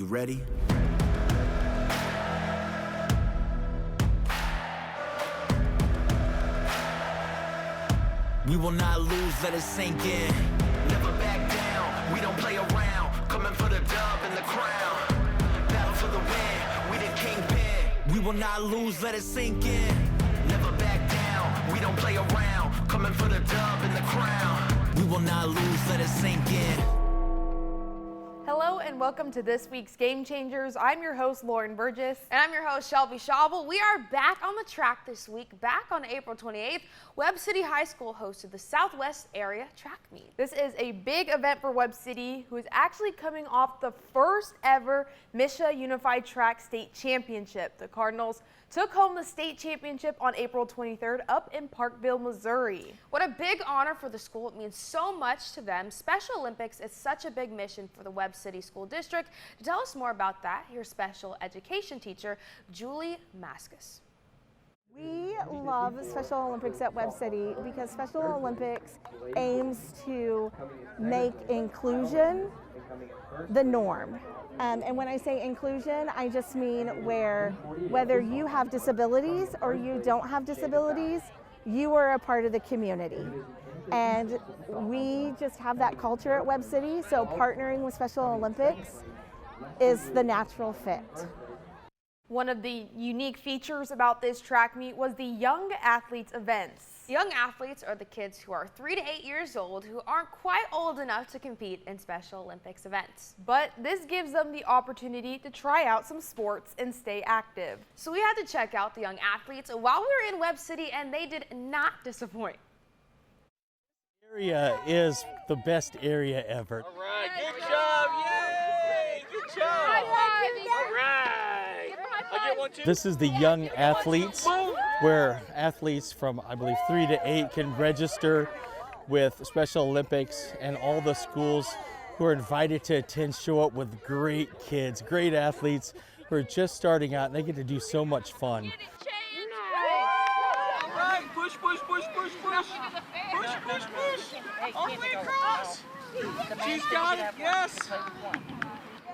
You ready? We will not lose, let it sink in. Never back down, we don't play around. Coming for the dub and the crown. Battle for the win, we the kingpin. We will not lose, let it sink in. Never back down, we don't play around. Coming for the dub and the crown. We will not lose, let it sink in. Hello and welcome to this week's Game Changers. I'm your host, Lauren Burgess. And I'm your host, Shelby Schaubel. We are back on the track this week. Back on April 28th, Webb City High School hosted the Southwest Area Track Meet. This is a big event for Webb City, who is actually coming off the first ever MSHSAA Unified Track State Championship. The Cardinals took home the state championship on April 23rd up in Parkville, Missouri. What a big honor for the school. It means so much to them. Special Olympics is such a big mission for the Webb City School District. To tell us more about that, here's special education teacher Julie Maskus. We love Special Olympics at Webb City because Special Olympics aims to make inclusion the norm. And when I say inclusion, I just mean whether you have disabilities or you don't have disabilities, you are a part of the community. And we just have that culture at Webb City, so partnering with Special Olympics is the natural fit. One of the unique features about this track meet was the Young Athletes events. Young athletes are the kids who are 3 to 8 years old who aren't quite old enough to compete in Special Olympics events. But this gives them the opportunity to try out some sports and stay active. So we had to check out the young athletes while we were in Webb City, and they did not disappoint. Area is the best area ever. All right, good job, yay! Good job! All right! I get one too. This is the Young Athletes, where athletes from, I believe, 3 to 8 can register with Special Olympics, and all the schools who are invited to attend show up with great kids, great athletes who are just starting out, and they get to do so much fun. All right, push, push, push, push, push. Push, push, push. All the way across. She's got it, yes.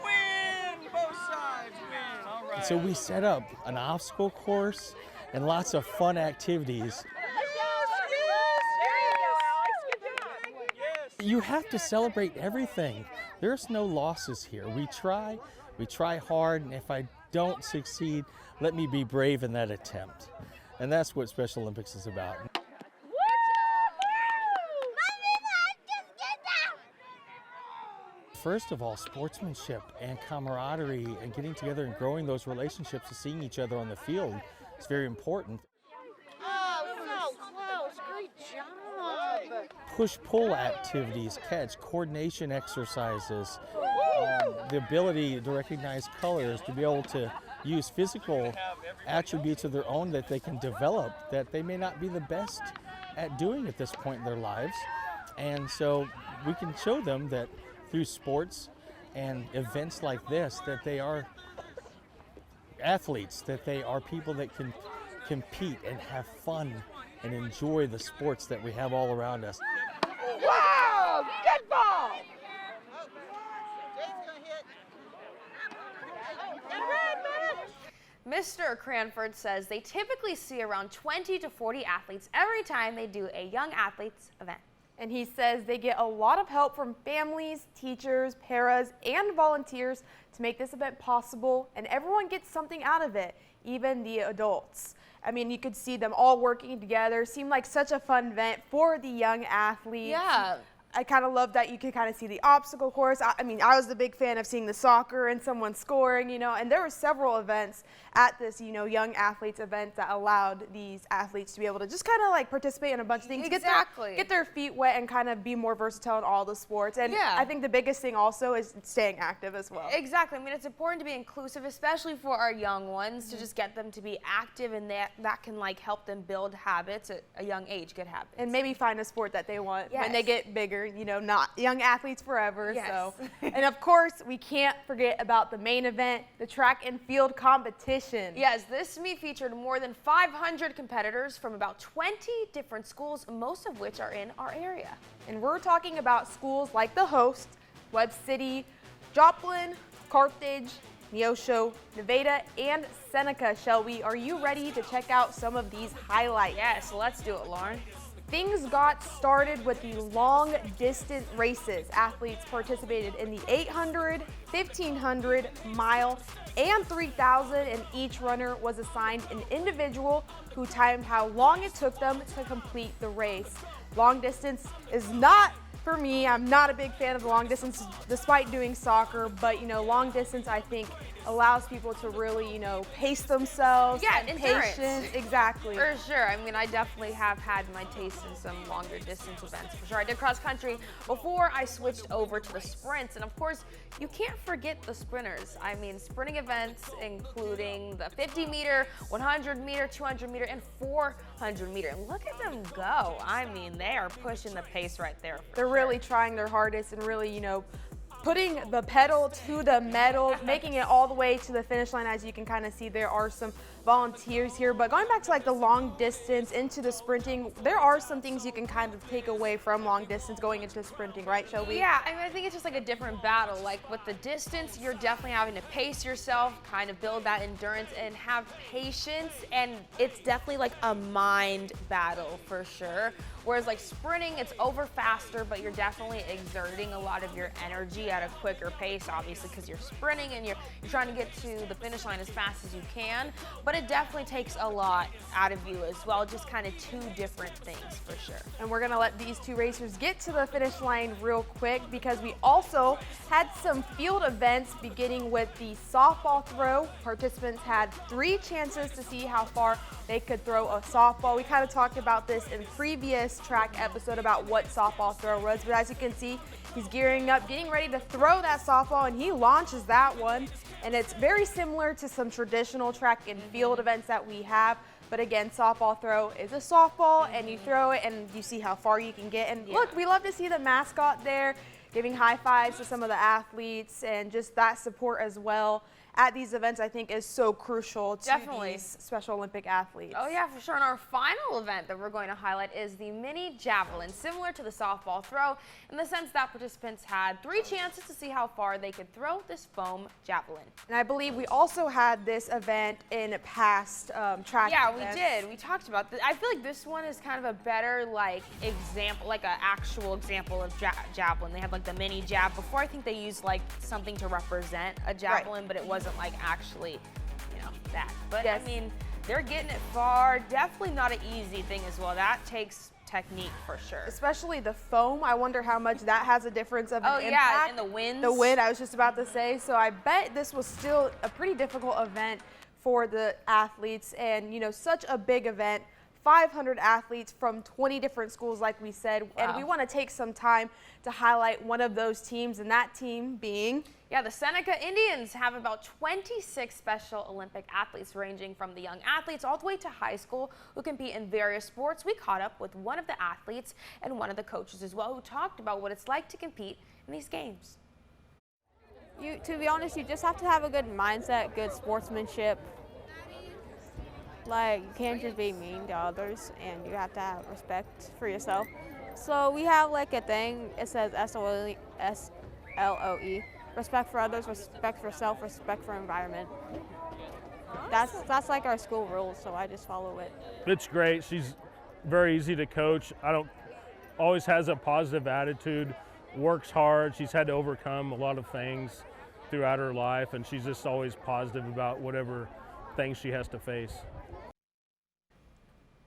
Win, both sides win. All right. So we set up an obstacle course and lots of fun activities. You have to celebrate everything. There's no losses here. We try hard, and if I don't succeed, let me be brave in that attempt. And that's what Special Olympics is about. First of all, sportsmanship and camaraderie and getting together and growing those relationships and seeing each other on the field is very important. Oh, so close. Great job. Push-pull activities, catch, coordination exercises, the ability to recognize colors, to be able to use physical attributes of their own that they can develop that they may not be the best at doing at this point in their lives. And so we can show them that through sports and events like this, that they are athletes, that they are people that can compete and have fun and enjoy the sports that we have all around us. Wow! Good ball! Mr. Cranford says they typically see around 20 to 40 athletes every time they do a Young Athletes event. And he says they get a lot of help from families, teachers, paras, and volunteers to make this event possible, and everyone gets something out of it, even the adults. I mean, you could see them all working together. Seemed like such a fun event for the young athletes. Yeah. I kind of love that you could kind of see the obstacle course. I mean, I was a big fan of seeing the soccer and someone scoring, you know, and there were several events at this, you know, Young Athletes event that allowed these athletes to be able to just kind of like participate in a bunch of things. Exactly. Get their feet wet and kind of be more versatile in all the sports. And Yeah. I think the biggest thing also is staying active as well. Exactly. I mean, it's important to be inclusive, especially for our young ones, to just get them to be active, and that can like help them build habits at a young age, good habits. And maybe find a sport that they want when they Yes. get bigger, you know, not young athletes forever. Yes. So, and of course, we can't forget about the main event, the track and field competition. Yes, this meet featured more than 500 competitors from about 20 different schools, most of which are in our area. And we're talking about schools like the host, Webb City, Joplin, Carthage, Neosho, Nevada, and Seneca. Shelby, are you ready to check out some of these highlights? Yes, let's do it, Lauren. Things got started with the long distance races. Athletes participated in the 800, 1500, mile, and 3000, and each runner was assigned an individual who timed how long it took them to complete the race. Long distance is not for me. I'm not a big fan of the long distance despite doing soccer, but long distance I think allows people to really, pace themselves. Yeah, and endurance. patience. Exactly. For sure. I mean, I definitely have had my taste in some longer distance events for sure. I did cross country before I switched over to the sprints. And of course, you can't forget the sprinters. I mean, sprinting events including the 50 meter, 100 meter, 200 meter, and 400 meter. And look at them go. I mean, they are pushing the pace right there. They're really trying their hardest and really, putting the pedal to the metal, making it all the way to the finish line. As you can kind of see, there are some volunteers here. But going back to like the long distance into the sprinting, there are some things you can kind of take away from long distance going into sprinting, right, Shelby? Yeah, I mean, I think it's just like a different battle. Like with the distance, you're definitely having to pace yourself, kind of build that endurance and have patience. And it's definitely like a mind battle for sure. Whereas like sprinting, it's over faster, but you're definitely exerting a lot of your energy at a quicker pace, obviously, because you're sprinting and you're trying to get to the finish line as fast as you can. But it definitely takes a lot out of you as well, just kind of two different things for sure. And we're gonna let these two racers get to the finish line real quick because we also had some field events beginning with the softball throw. Participants had 3 chances to see how far they could throw a softball. We kind of talked about this in previous track episode about what softball throw was, but as you can see, he's gearing up, getting ready to throw that softball, and he launches that one. And it's very similar to some traditional track and field events that we have. But again, softball throw is a softball, and you throw it and you see how far you can get. And look, we love to see the mascot there giving high fives to some of the athletes, and just that support as well at these events I think is so crucial to these Special Olympic athletes. Oh yeah, for sure. And our final event that we're going to highlight is the mini javelin, similar to the softball throw in the sense that participants had 3 chances to see how far they could throw this foam javelin. And I believe we also had this event in past track Yeah, events. we did. We talked about this. I feel like this one is kind of a better example, like an actual example of javelin. They had like the mini jab. Before I think they used like something to represent a javelin, but it wasn't like actually, that. But yes. I mean, they're getting it far. Definitely not an easy thing as well. That takes technique for sure. Especially the foam. I wonder how much that has a difference of an impact. Yeah, and the winds. The wind, I was just about to say. So I bet this was still a pretty difficult event for the athletes, and such a big event. 500 athletes from 20 different schools, like we said. Wow. And we want to take some time to highlight one of those teams, and that team being... Yeah, the Seneca Indians have about 26 Special Olympic athletes, ranging from the young athletes all the way to high school, who compete in various sports. We caught up with one of the athletes and one of the coaches as well, who talked about what it's like to compete in these games. To be honest, you just have to have a good mindset, good sportsmanship. Like, you can't just be mean to others, and you have to have respect for yourself. So we have like a thing, it says SLOE, respect for others, respect for self, respect for environment. That's like our school rules, so I just follow it. It's great. She's very easy to coach. Always has a positive attitude, works hard. She's had to overcome a lot of things throughout her life, and she's just always positive about whatever things she has to face.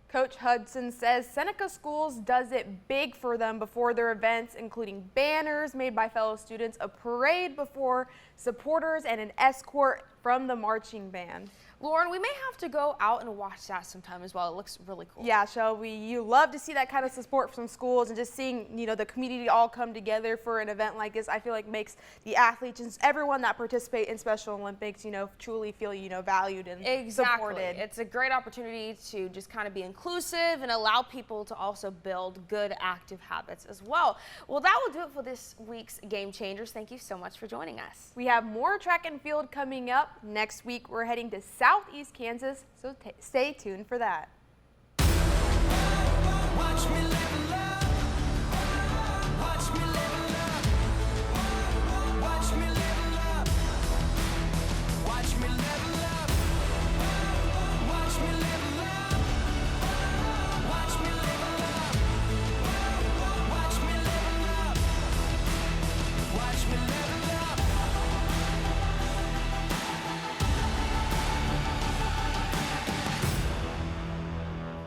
Coach Hudson says Seneca Schools does it big for them before their events, including banners made by fellow students, a parade before supporters, and an escort from the marching band. Lauren, we may have to go out and watch that sometime as well. It looks really cool. Yeah, Shelby, you love to see that kind of support from schools, and just seeing, the community all come together for an event like this, I feel like makes the athletes and everyone that participate in Special Olympics, truly feel, valued and supported. It's a great opportunity to just kind of be inclusive and allow people to also build good active habits as well. Well, that will do it for this week's Game Changers. Thank you so much for joining us. We have more track and field coming up. Next week, we're heading to Southeast Kansas, so stay tuned for that. Watch me